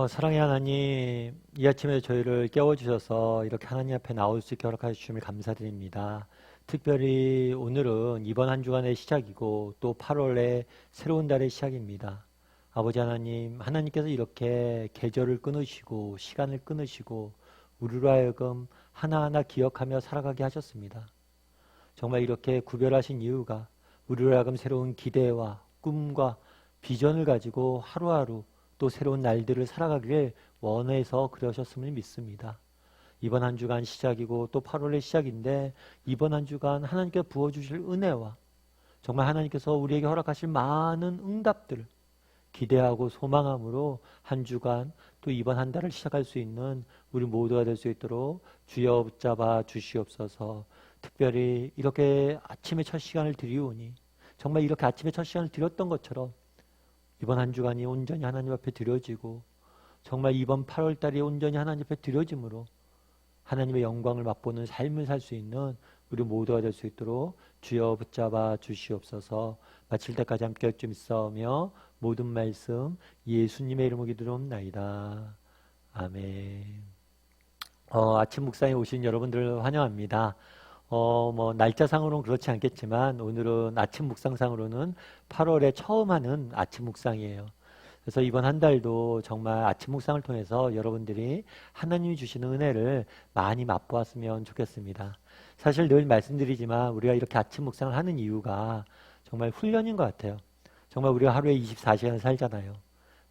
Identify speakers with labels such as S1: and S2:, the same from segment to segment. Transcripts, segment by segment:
S1: 사랑의 하나님, 이 아침에 저희를 깨워주셔서 이렇게 하나님 앞에 나올 수 있게 허락하여 주심을 감사드립니다. 특별히 오늘은 이번 한 주간의 시작이고 또 8월의 새로운 달의 시작입니다. 아버지 하나님, 하나님께서 이렇게 계절을 끊으시고 시간을 끊으시고 우리로 하여금 하나하나 기억하며 살아가게 하셨습니다. 정말 이렇게 구별하신 이유가 우리로 하여금 새로운 기대와 꿈과 비전을 가지고 하루하루 또 새로운 날들을 살아가길 원해서 그러셨음을 믿습니다. 이번 한 주간 시작이고 또 8월의 시작인데 이번 한 주간 하나님께서 부어주실 은혜와 정말 하나님께서 우리에게 허락하실 많은 응답들을 기대하고 소망함으로 한 주간 또 이번 한 달을 시작할 수 있는 우리 모두가 될 수 있도록 주여 붙잡아 주시옵소서. 특별히 이렇게 아침의 첫 시간을 드리오니 정말 이렇게 아침의 첫 시간을 드렸던 것처럼 이번 한 주간이 온전히 하나님 앞에 드려지고 정말 이번 8월 달이 온전히 하나님 앞에 드려짐으로 하나님의 영광을 맛보는 삶을 살 수 있는 우리 모두가 될 수 있도록 주여 붙잡아 주시옵소서. 마칠 때까지 함께 할 좀 있어며 모든 말씀 예수님의 이름으로 기도합나이다. 아멘. 아침 묵상에 오신 여러분들을 환영합니다. 날짜상으로는 그렇지 않겠지만 오늘은 아침 묵상상으로는 8월에 처음 하는 아침 묵상이에요. 그래서 이번 한 달도 정말 아침 묵상을 통해서 여러분들이 하나님이 주시는 은혜를 많이 맛보았으면 좋겠습니다. 사실 늘 말씀드리지만 우리가 이렇게 아침 묵상을 하는 이유가 정말 훈련인 것 같아요. 정말 우리가 하루에 24시간을 살잖아요.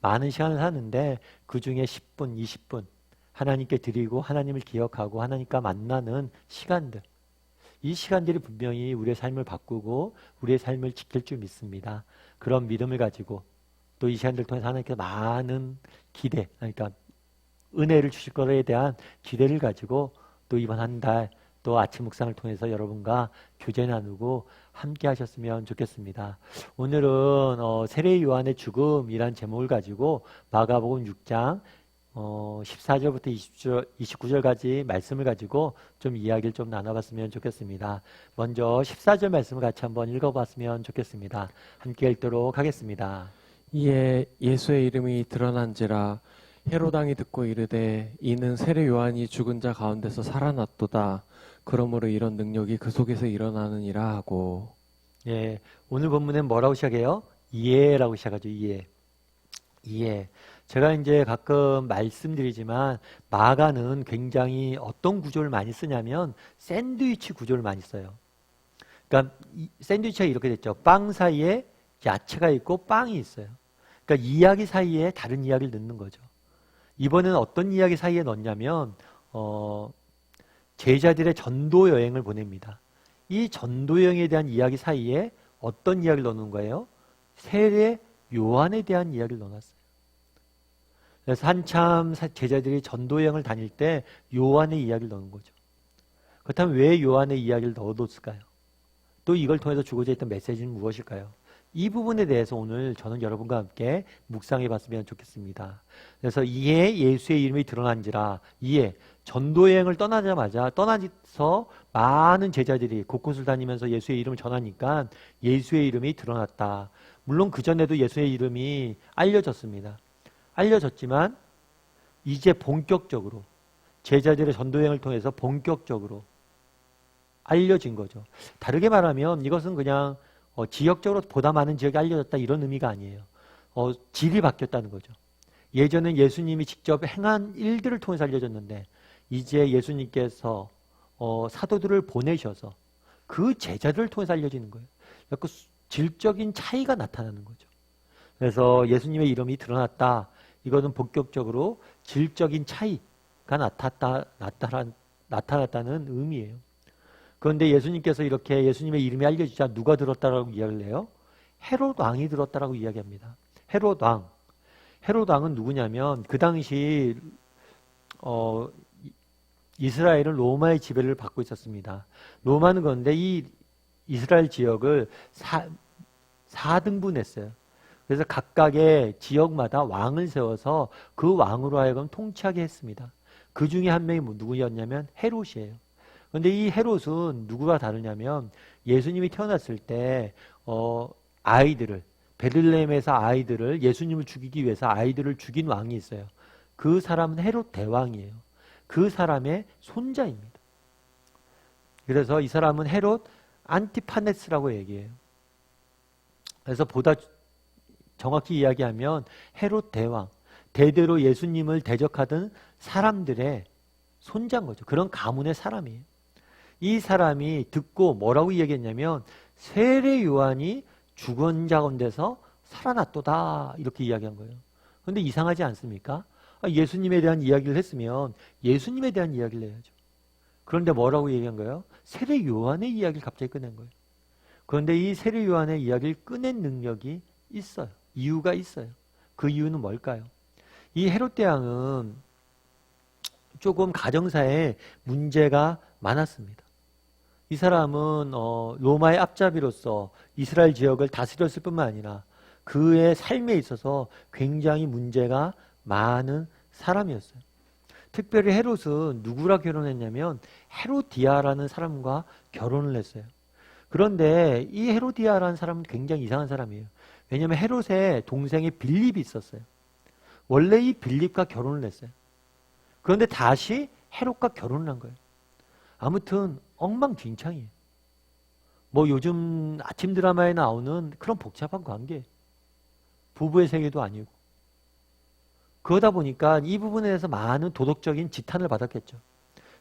S1: 많은 시간을 사는데 그 중에 10분, 20분 하나님께 드리고 하나님을 기억하고 하나님과 만나는 시간들, 이 시간들이 분명히 우리의 삶을 바꾸고 우리의 삶을 지킬 줄 믿습니다. 그런 믿음을 가지고 또 이 시간들 통해서 하나님께서 많은 기대, 그러니까 은혜를 주실 것에 대한 기대를 가지고 또 이번 한 달 또 아침 묵상을 통해서 여러분과 교제 나누고 함께 하셨으면 좋겠습니다. 오늘은 세례 요한의 죽음이란 제목을 가지고 마가복음 6장 14절부터 29절까지 말씀을 가지고 좀 이야기를 좀 나눠봤으면 좋겠습니다. 먼저 14절 말씀을 같이 한번 읽어봤으면 좋겠습니다. 함께 읽도록 하겠습니다.
S2: 이에 예수의 이름이 드러난지라 헤롯 왕이 듣고 이르되 이는 세례 요한이 죽은 자 가운데서 살아났도다. 그러므로 이런 능력이 그 속에서 일어나느니라 하고.
S1: 예, 오늘 본문엔 뭐라고 시작해요? 이해라고 시작하죠. 이해. 제가 이제 가끔 말씀드리지만 마가는 굉장히 어떤 구조를 많이 쓰냐면 샌드위치 구조를 많이 써요. 그러니까 샌드위치가 이렇게 됐죠. 빵 사이에 야채가 있고 빵이 있어요. 그러니까 이야기 사이에 다른 이야기를 넣는 거죠. 이번에는 어떤 이야기 사이에 넣냐면 제자들의 전도 여행을 보냅니다. 이 전도 여행에 대한 이야기 사이에 어떤 이야기를 넣는 거예요? 세례 요한에 대한 이야기를 넣어놨어요. 그래서 한참 제자들이 전도 여행을 다닐 때 요한의 이야기를 넣은 거죠. 그렇다면 왜 요한의 이야기를 넣어뒀을까요? 또 이걸 통해서 주고자 했던 메시지는 무엇일까요? 이 부분에 대해서 오늘 저는 여러분과 함께 묵상해 봤으면 좋겠습니다. 그래서 이에 예수의 이름이 드러난지라, 이에 전도여행을 떠나서 많은 제자들이 곳곳을 다니면서 예수의 이름을 전하니까 예수의 이름이 드러났다. 물론 그전에도 예수의 이름이 알려졌습니다. 알려졌지만 이제 본격적으로 제자들의 전도여행을 통해서 본격적으로 알려진 거죠. 다르게 말하면 이것은 그냥 지역적으로 보다 많은 지역이 알려졌다 이런 의미가 아니에요. 질이 바뀌었다는 거죠. 예전엔 예수님이 직접 행한 일들을 통해서 알려졌는데 이제 예수님께서 사도들을 보내셔서 그 제자들을 통해서 알려지는 거예요. 그 질적인 차이가 나타나는 거죠. 그래서 예수님의 이름이 드러났다. 이거는 본격적으로 질적인 차이가 나타났다는 의미예요. 그런데 예수님께서 이렇게 예수님의 이름이 알려지자 누가 들었다라고 이야기를 해요? 헤롯 왕이 들었다라고 이야기합니다. 헤롯 왕. 헤롯 왕은 누구냐면 그 당시 이스라엘은 로마의 지배를 받고 있었습니다. 로마는 그런데 이 이스라엘 지역을 4등분했어요. 그래서 각각의 지역마다 왕을 세워서 그 왕으로 하여금 통치하게 했습니다. 그 중에 한 명이 누구였냐면 헤롯이에요. 그런데 이 헤롯은 누구가 다르냐면 예수님이 태어났을 때 아이들을 베들레헴에서 아이들을 예수님을 죽이기 위해서 아이들을 죽인 왕이 있어요. 그 사람은 헤롯 대왕이에요. 그 사람의 손자입니다. 그래서 이 사람은 헤롯 안티파네스라고 얘기해요. 그래서 보다 정확히 이야기하면 헤롯 대왕, 대대로 예수님을 대적하던 사람들의 손자인 거죠. 그런 가문의 사람이에요. 이 사람이 듣고 뭐라고 이야기했냐면 세례 요한이 죽은 자 가운데서 살아났도다 이렇게 이야기한 거예요. 그런데 이상하지 않습니까? 예수님에 대한 이야기를 했으면 예수님에 대한 이야기를 해야죠. 그런데 뭐라고 얘기한 거예요? 세례 요한의 이야기를 갑자기 꺼낸 거예요. 그런데 이 세례 요한의 이야기를 꺼낸 능력이 있어요. 이유가 있어요. 그 이유는 뭘까요? 이 헤롯 대왕은 조금 가정사에 문제가 많았습니다. 이 사람은 로마의 앞잡이로서 이스라엘 지역을 다스렸을 뿐만 아니라 그의 삶에 있어서 굉장히 문제가 많은 사람이었어요. 특별히 헤롯은 누구랑 결혼했냐면 헤로디아라는 사람과 결혼을 했어요. 그런데 이 헤로디아라는 사람은 굉장히 이상한 사람이에요. 왜냐하면 헤롯의 동생이 빌립이 있었어요. 원래 이 빌립과 결혼을 했어요. 그런데 다시 헤롯과 결혼을 한 거예요. 아무튼 엉망진창이에요. 뭐 요즘 아침 드라마에 나오는 그런 복잡한 관계, 부부의 세계도 아니고. 그러다 보니까 이 부분에 대해서 많은 도덕적인 지탄을 받았겠죠.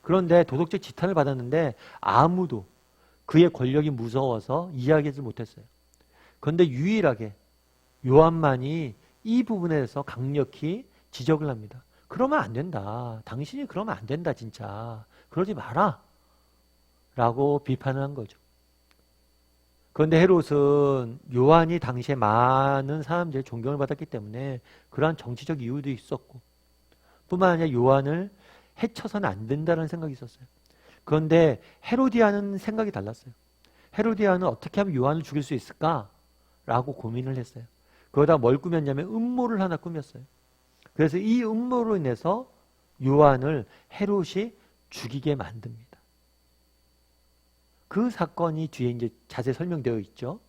S1: 그런데 도덕적 지탄을 받았는데 아무도 그의 권력이 무서워서 이야기하지 못했어요. 그런데 유일하게 요한만이 이 부분에 대해서 강력히 지적을 합니다. 그러면 안 된다. 당신이 그러면 안 된다 진짜. 그러지 마라. 라고 비판을 한 거죠. 그런데 헤롯은 요한이 당시에 많은 사람들의 존경을 받았기 때문에 그러한 정치적 이유도 있었고 뿐만 아니라 요한을 해쳐서는 안 된다는 생각이 있었어요. 그런데 헤로디아는 생각이 달랐어요. 헤로디아는 어떻게 하면 요한을 죽일 수 있을까? 라고 고민을 했어요. 그러다 뭘 꾸몄냐면 음모를 하나 꾸몄어요. 그래서 이 음모로 인해서 요한을 헤롯이 죽이게 만듭니다. 그 사건이 뒤에 이제 자세히 설명되어 있죠.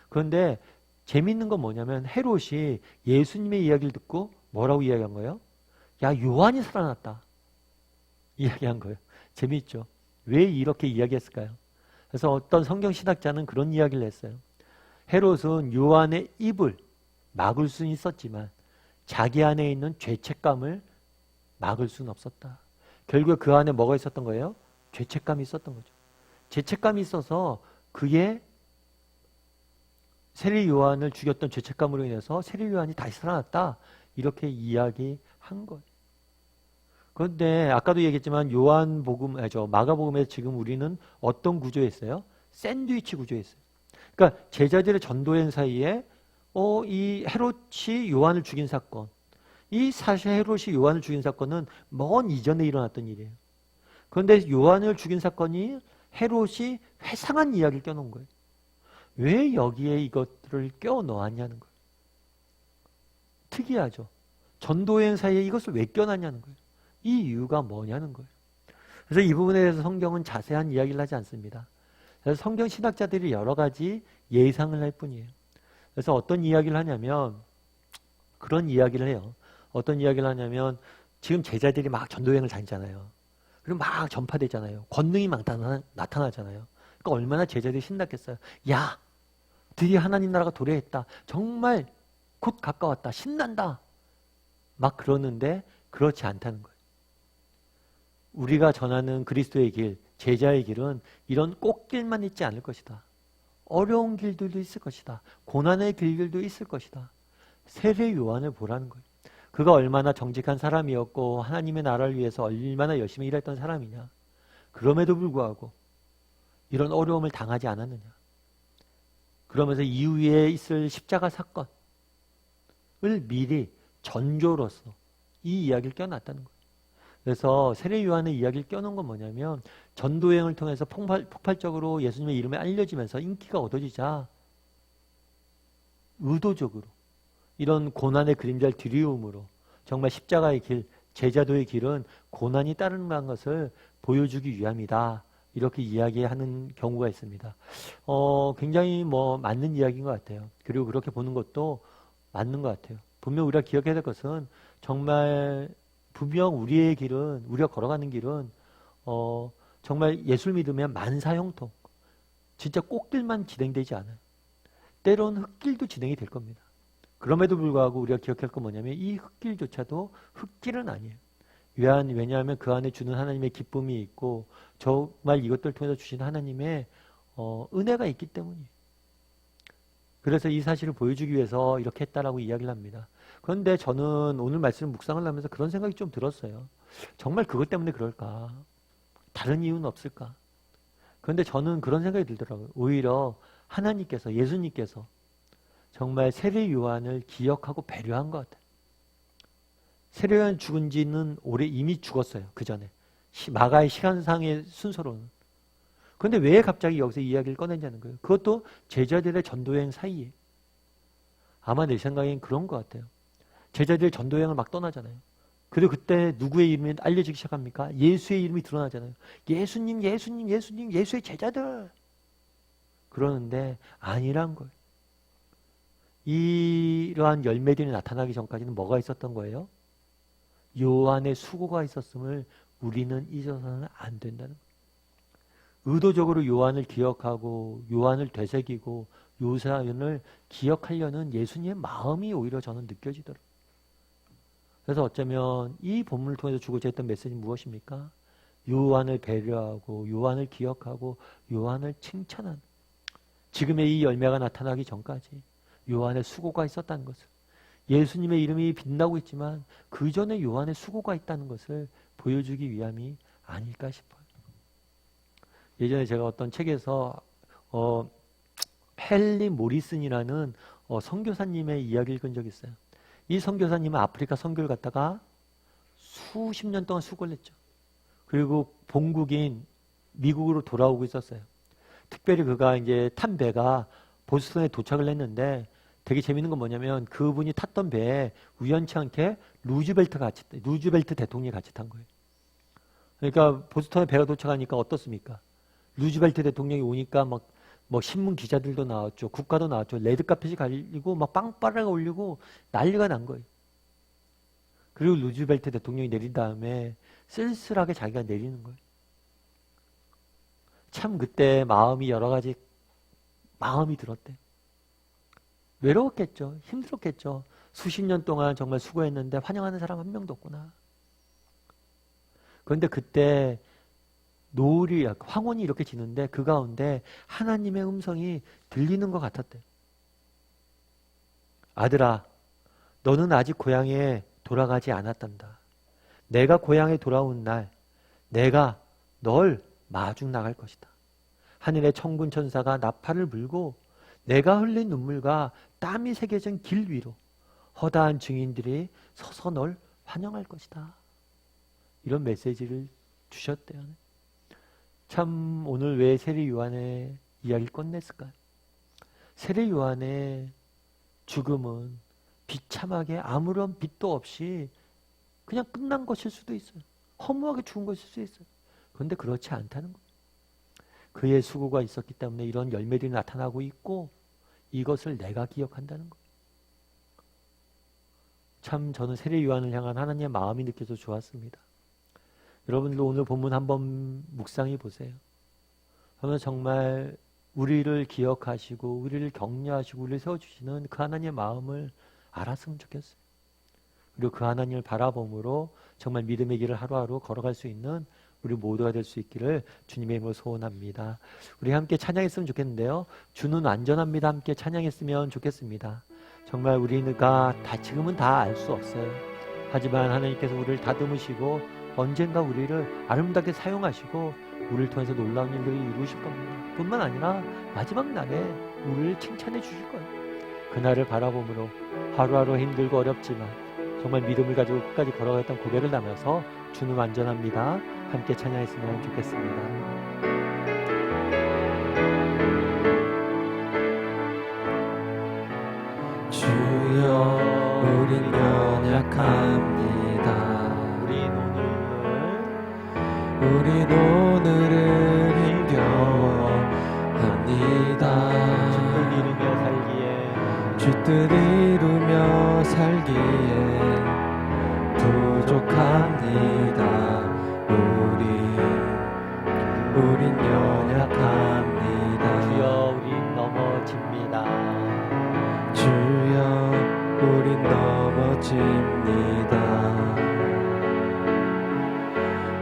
S1: 그런데 재밌는 건 뭐냐면 헤롯이 예수님의 이야기를 듣고 뭐라고 이야기한 거예요? 야, 요한이 살아났다. 이야기한 거예요. 재미있죠? 왜 이렇게 이야기했을까요? 그래서 어떤 성경 신학자는 그런 이야기를 했어요. 헤롯은 요한의 입을 막을 수는 있었지만 자기 안에 있는 죄책감을 막을 수는 없었다. 결국 그 안에 뭐가 있었던 거예요? 죄책감이 있었던 거죠. 죄책감이 있어서 그의 세례 요한을 죽였던 죄책감으로 인해서 세례 요한이 다시 살아났다. 이렇게 이야기한 거예요. 그런데 아까도 얘기했지만 마가복음에 지금 우리는 어떤 구조에 있어요? 샌드위치 구조에 있어요. 그러니까 제자들의 전도행 사이에 이 헤롯이 요한을 죽인 사건, 이 사실 헤롯이 요한을 죽인 사건은 먼 이전에 일어났던 일이에요. 그런데 요한을 죽인 사건이 헤롯이 회상한 이야기를 껴놓은 거예요. 왜 여기에 이것들을 껴넣었냐는 거예요. 특이하죠. 전도여행 사이에 이것을 왜 껴놨냐는 거예요. 이 이유가 뭐냐는 거예요. 그래서 이 부분에 대해서 성경은 자세한 이야기를 하지 않습니다. 그래서 성경 신학자들이 여러 가지 예상을 할 뿐이에요. 그래서 어떤 이야기를 하냐면 그런 이야기를 해요. 어떤 이야기를 하냐면 지금 제자들이 막 전도여행을 다니잖아요. 그리고 막 전파되잖아요. 권능이 막 나타나잖아요. 그러니까 얼마나 제자들이 신났겠어요. 야, 드디어 하나님 나라가 도래했다. 정말 곧 가까웠다. 신난다. 막 그러는데 그렇지 않다는 거예요. 우리가 전하는 그리스도의 길, 제자의 길은 이런 꽃길만 있지 않을 것이다. 어려운 길들도 있을 것이다. 고난의 길들도 있을 것이다. 세례 요한을 보라는 거예요. 그가 얼마나 정직한 사람이었고 하나님의 나라를 위해서 얼마나 열심히 일했던 사람이냐. 그럼에도 불구하고 이런 어려움을 당하지 않았느냐. 그러면서 이후에 있을 십자가 사건을 미리 전조로서 이 이야기를 껴놨다는 거예요. 그래서 세례 요한의 이야기를 껴놓은 건 뭐냐면 전도여행을 통해서 폭발적으로 예수님의 이름이 알려지면서 인기가 얻어지자 의도적으로 이런 고난의 그림자를 들이움으로 정말 십자가의 길, 제자도의 길은 고난이 따르는 것을 보여주기 위함이다. 이렇게 이야기하는 경우가 있습니다. 굉장히 맞는 이야기인 것 같아요. 그리고 그렇게 보는 것도 맞는 것 같아요. 분명 우리가 기억해야 될 것은 정말 분명 우리의 길은, 우리가 걸어가는 길은 정말 예수를 믿으면 만사형통, 진짜 꽃길만 진행되지 않아요. 때로는 흙길도 진행이 될 겁니다. 그럼에도 불구하고 우리가 기억할 건 뭐냐면 이 흙길조차도 흙길은 아니에요. 왜냐하면 그 안에 주는 하나님의 기쁨이 있고 정말 이것들을 통해서 주신 하나님의 은혜가 있기 때문이에요. 그래서 이 사실을 보여주기 위해서 이렇게 했다라고 이야기를 합니다. 그런데 저는 오늘 말씀을 묵상을 하면서 그런 생각이 좀 들었어요. 정말 그것 때문에 그럴까? 다른 이유는 없을까? 그런데 저는 그런 생각이 들더라고요. 오히려 하나님께서, 예수님께서 정말 세례 요한을 기억하고 배려한 것 같아요. 세례 요한 죽은 지는 이미 죽었어요. 그 전에. 마가의 시간상의 순서로는. 그런데 왜 갑자기 여기서 이야기를 꺼내냐는 거예요. 그것도 제자들의 전도여행 사이에. 아마 내 생각엔 그런 것 같아요. 제자들의 전도여행을 막 떠나잖아요. 그리고 그때 누구의 이름이 알려지기 시작합니까? 예수의 이름이 드러나잖아요. 예수님, 예수님, 예수님, 예수의 제자들. 그러는데 아니란 거예요. 이러한 열매들이 나타나기 전까지는 뭐가 있었던 거예요? 요한의 수고가 있었음을 우리는 잊어서는 안 된다는 거예요. 의도적으로 요한을 기억하고 요한을 되새기고 요한을 기억하려는 예수님의 마음이 오히려 저는 느껴지더라고요. 그래서 어쩌면 이 본문을 통해서 주고자 했던 메시지는 무엇입니까? 요한을 배려하고 요한을 기억하고 요한을 칭찬하는, 지금의 이 열매가 나타나기 전까지 요한의 수고가 있었다는 것을, 예수님의 이름이 빛나고 있지만 그 전에 요한의 수고가 있다는 것을 보여주기 위함이 아닐까 싶어요. 예전에 제가 어떤 책에서 헨리 모리슨이라는 선교사님의 이야기를 읽은 적이 있어요. 이 선교사님은 아프리카 선교를 갔다가 수십 년 동안 수고를 했죠. 그리고 본국인 미국으로 돌아오고 있었어요. 특별히 그가 이제 탄 배가 보스턴에 도착을 했는데 되게 재밌는 건 뭐냐면 그분이 탔던 배에 우연치 않게 루즈벨트 대통령이 같이 탄 거예요. 그러니까 보스턴에 배가 도착하니까 어떻습니까? 루즈벨트 대통령이 오니까 막 신문 기자들도 나왔죠. 국가도 나왔죠. 레드카펫이 갈리고 막 빵빠라가 올리고 난리가 난 거예요. 그리고 루즈벨트 대통령이 내린 다음에 쓸쓸하게 자기가 내리는 거예요. 참 그때 마음이 여러 가지 마음이 들었대. 외로웠겠죠. 힘들었겠죠. 수십 년 동안 정말 수고했는데 환영하는 사람 한 명도 없구나. 그런데 그때 노을이, 황혼이 이렇게 지는데 그 가운데 하나님의 음성이 들리는 것 같았대요. 아들아, 너는 아직 고향에 돌아가지 않았단다. 내가 고향에 돌아온 날 내가 널 마중 나갈 것이다. 하늘의 천군 천사가 나팔을 불고 내가 흘린 눈물과 땀이 새겨진 길 위로 허다한 증인들이 서서 널 환영할 것이다. 이런 메시지를 주셨대요. 참 오늘 왜 세례 요한의 이야기를 꺼냈을까요? 세례 요한의 죽음은 비참하게 아무런 빚도 없이 그냥 끝난 것일 수도 있어요. 허무하게 죽은 것일 수도 있어요. 그런데 그렇지 않다는 거예요. 그의 수고가 있었기 때문에 이런 열매들이 나타나고 있고 이것을 내가 기억한다는 거예요. 참 저는 세례 요한을 향한 하나님의 마음이 느껴져 좋았습니다. 여러분들도 오늘 본문 한번 묵상해 보세요. 그러면 정말 우리를 기억하시고 우리를 격려하시고 우리를 세워주시는 그 하나님의 마음을 알았으면 좋겠어요. 그리고 그 하나님을 바라봄으로 정말 믿음의 길을 하루하루 걸어갈 수 있는 우리 모두가 될 수 있기를 주님의 이름으로 소원합니다. 우리 함께 찬양했으면 좋겠는데요. 주는 완전합니다. 함께 찬양했으면 좋겠습니다. 정말 우리가 지금은 다 알 수 없어요. 하지만 하나님께서 우리를 다듬으시고 언젠가 우리를 아름답게 사용하시고 우리를 통해서 놀라운 일들을 이루실 겁니다. 뿐만 아니라 마지막 날에 우리를 칭찬해 주실 거예요. 그날을 바라봄으로 하루하루 힘들고 어렵지만 정말 믿음을 가지고 끝까지 걸어갔던 고백을 나면서 주는 완전합니다. 함께 찬양했으면 좋겠습니다.
S2: 주여 우린 연약합니다. 우린 오늘을 힘겨워합니다. 주 뜻 이루며 살기에 부족합니다.
S1: 감사드립니다.
S2: 주여 우린 넘어집니다.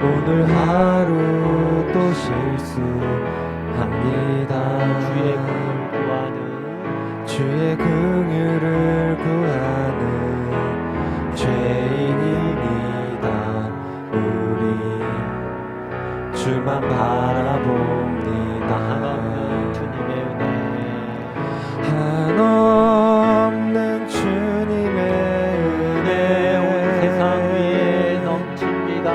S2: 오늘 하루 또 실수합니다. 주의 긍휼을 구하는 죄인입니다. 우리 주만 바라봅니다.
S1: 한없는 주님의 은혜,
S2: 한없는 주님의 은혜
S1: 온 세상 위에 넘칩니다.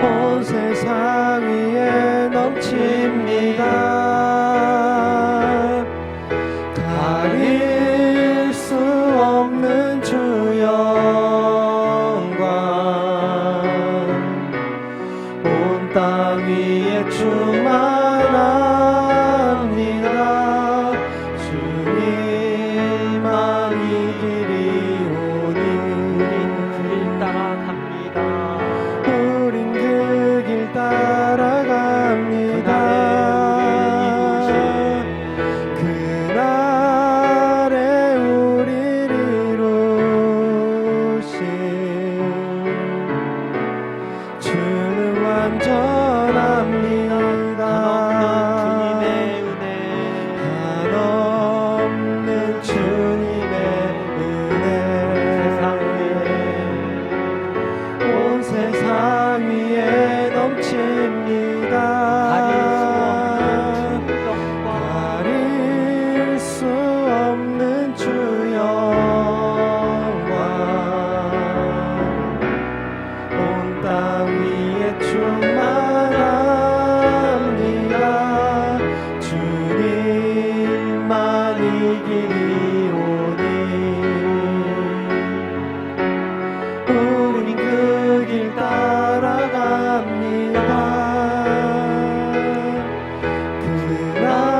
S2: 온 세상 위에 넘칩니다. 가릴 수 없는 주 영광 온 땅 위에 충만합니다. 주님만 이 길이 오니
S1: 그 길 따라갑니다.
S2: 우린 그 길 따라갑니다. 그날에 우리를 이루신 주는 완전합니다. 한없는 주님의 은혜, 온 세상 위에 넘칩니다. 가릴 수 없는 주 영광 온 땅 위에 충만합니다. 주님만 이 길이 오니 우린 그 길 따라갑니다.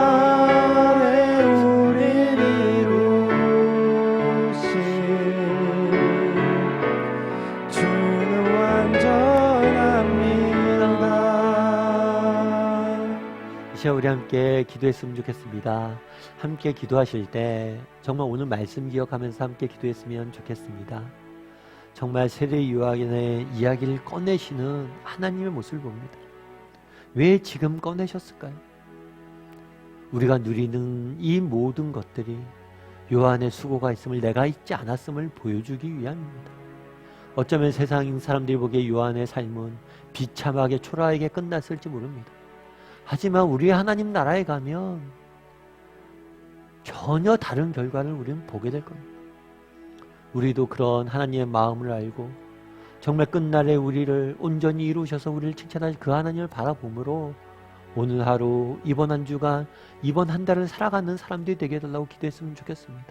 S2: 그날에 우릴 이루신 주는 완전합니다.
S1: 이 시간 우리 함께 기도했으면 좋겠습니다. 함께 기도하실 때 정말 오늘 말씀 기억하면서 함께 기도했으면 좋겠습니다. 정말 세례 요한의 이야기를 꺼내시는 하나님의 모습을 봅니다. 왜 지금 꺼내셨을까요? 우리가 누리는 이 모든 것들이 요한의 수고가 있음을, 내가 있지 않았음을 보여주기 위함입니다. 어쩌면 세상 사람들이 보기에 요한의 삶은 비참하게 초라하게 끝났을지 모릅니다. 하지만 우리 하나님 나라에 가면 전혀 다른 결과를 우리는 보게 될 겁니다. 우리도 그런 하나님의 마음을 알고 정말 끝날에 우리를 온전히 이루셔서 우리를 칭찬하실 그 하나님을 바라보므로 오늘 하루, 이번 한 주간, 이번 한 달을 살아가는 사람들이 되게 해달라고 기도했으면 좋겠습니다.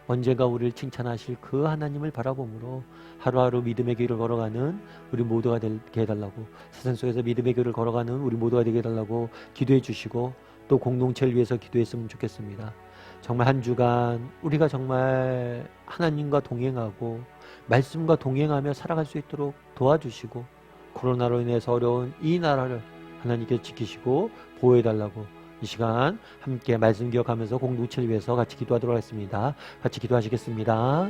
S1: 언젠가 우리를 칭찬하실 그 하나님을 바라보므로 하루하루 믿음의 길을 걸어가는 우리 모두가 되게 해달라고, 세상 속에서 믿음의 길을 걸어가는 우리 모두가 되게 해달라고 기도해 주시고 또 공동체를 위해서 기도했으면 좋겠습니다. 정말 한 주간 우리가 정말 하나님과 동행하고 말씀과 동행하며 살아갈 수 있도록 도와주시고 코로나로 인해서 어려운 이 나라를 하나님께 지키시고 보호해달라고 이 시간 함께 말씀 기억하면서 공동체를 위해서 같이 기도하도록 하겠습니다. 같이 기도하시겠습니다.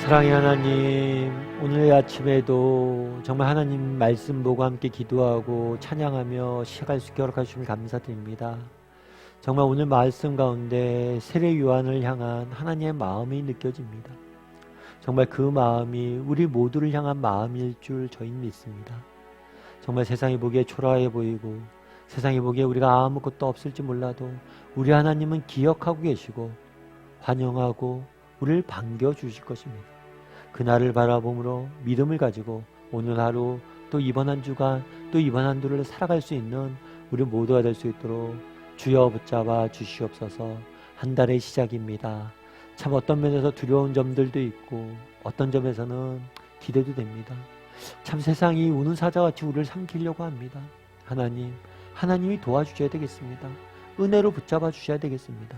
S1: 사랑의 하나님, 오늘 아침에도 정말 하나님 말씀 보고 함께 기도하고 찬양하며 시작할 수 있게 허락하시면 감사드립니다. 정말 오늘 말씀 가운데 세례 요한을 향한 하나님의 마음이 느껴집니다. 정말 그 마음이 우리 모두를 향한 마음일 줄 저희는 믿습니다. 정말 세상이 보기에 초라해 보이고 세상이 보기에 우리가 아무것도 없을지 몰라도 우리 하나님은 기억하고 계시고 환영하고 우리를 반겨주실 것입니다. 그날을 바라봄으로 믿음을 가지고 오늘 하루 또 이번 한 주간 또 이번 한 주를 살아갈 수 있는 우리 모두가 될 수 있도록 주여 붙잡아 주시옵소서. 한 달의 시작입니다. 참 어떤 면에서 두려운 점들도 있고 어떤 점에서는 기대도 됩니다. 참 세상이 우는 사자같이 우리를 삼키려고 합니다. 하나님이 도와주셔야 되겠습니다. 은혜로 붙잡아 주셔야 되겠습니다.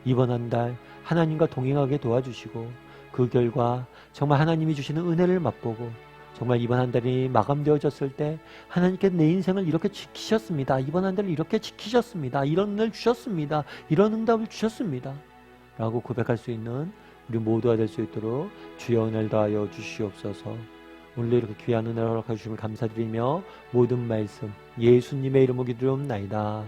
S1: 이번 한 달 하나님과 동행하게 도와주시고 그 결과 정말 하나님이 주시는 은혜를 맛보고 정말 이번 한 달이 마감되어졌을 때 하나님께 내 인생을 이렇게 지키셨습니다. 이번 한 달을 이렇게 지키셨습니다. 이런 은혜를 주셨습니다. 이런 응답을 주셨습니다. 라고 고백할 수 있는 우리 모두가 될 수 있도록 주여 은혜를 더하여 주시옵소서. 오늘도 이렇게 귀한 은혜를 허락해 주심을 감사드리며 모든 말씀 예수님의 이름으로 기도하옵나이다.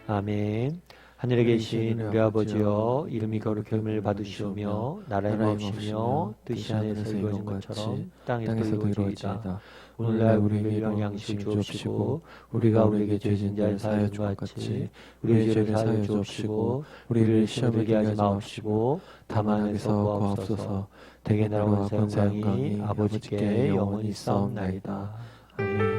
S1: 아멘. 하늘에 계신 우리 아버지여, 이름이 거룩함을 받으시오며 나라의 마옵시며 뜻이 하늘에서 이루어진 것처럼 땅에서도 이루어지이다. 오늘날 우리에게 일용할 양식을 주옵시고 우리가 우리에게 죄진 자를 사하여 준 것 같이 우리의 죄를 사하여 주옵시고 우리를 시험에 들게 하지 마옵시고 다만 악에서 구하옵소서. 대개 나라와 권세 영광이 아버지께 영원히 있사옵나이다. 아멘.